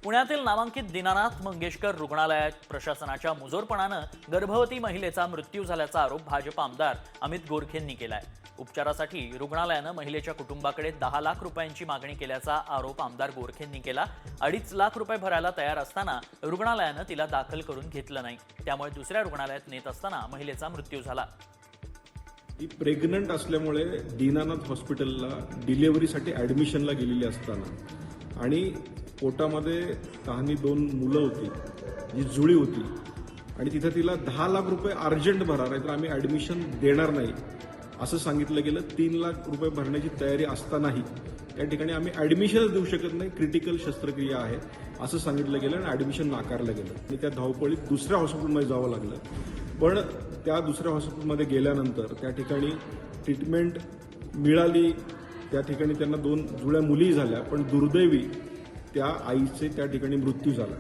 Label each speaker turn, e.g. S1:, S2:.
S1: पुण्यातील नामांकित दीनानाथ मंगेशकर रुग्णालयात प्रशासनाच्या मुजोरपणानं गर्भवती महिलेचा मृत्यू झाल्याचा आरोप भाजप आमदार अमित गोरखेंनी केलाय। उपचारासाठी रुग्णालयानं महिलेच्या कुटुंबाकडे 10 लाख रुपयांची मागणी केल्याचा आरोप आमदार गोरखेंनी केला। 2.5 लाख रुपये भरायला तयार असताना रुग्णालयानं तिला दाखल करून घेतलं नाही, त्यामुळे दुसऱ्या रुग्णालयात नेत असताना महिलेचा मृत्यू झाला।
S2: ती प्रेग्नंट असल्यामुळे दीनानाथ हॉस्पिटलला डिलिव्हरीसाठी ॲडमिशनला गेलेली असताना आणि पोटामध्ये तहानी 2 मुलं होती, जी जुळी होती आणि तिथे तिला 10 लाख रुपये अर्जंट भरा, नाहीतर आम्ही ॲडमिशन देणार नाही असं सांगितलं गेलं। 3 लाख रुपये भरण्याची तयारी असतानाही त्या ठिकाणी आम्ही ॲडमिशनच देऊ शकत नाही, क्रिटिकल शस्त्रक्रिया आहे असं सांगितलं गेलं आणि ॲडमिशन नाकारलं गेलं आणि त्या धावपळीत दुसऱ्या हॉस्पिटलमध्ये जावं लागलं। पण त्या दुसऱ्या हॉस्पिटलमध्ये गेल्यानंतर त्या ठिकाणी ट्रीटमेंट मिळाली, त्या ठिकाणी त्यांना 2 जुळ्या मुली झाल्या, पण दुर्दैवी त्या आईचे त्या ठिकाणी मृत्यू झाला।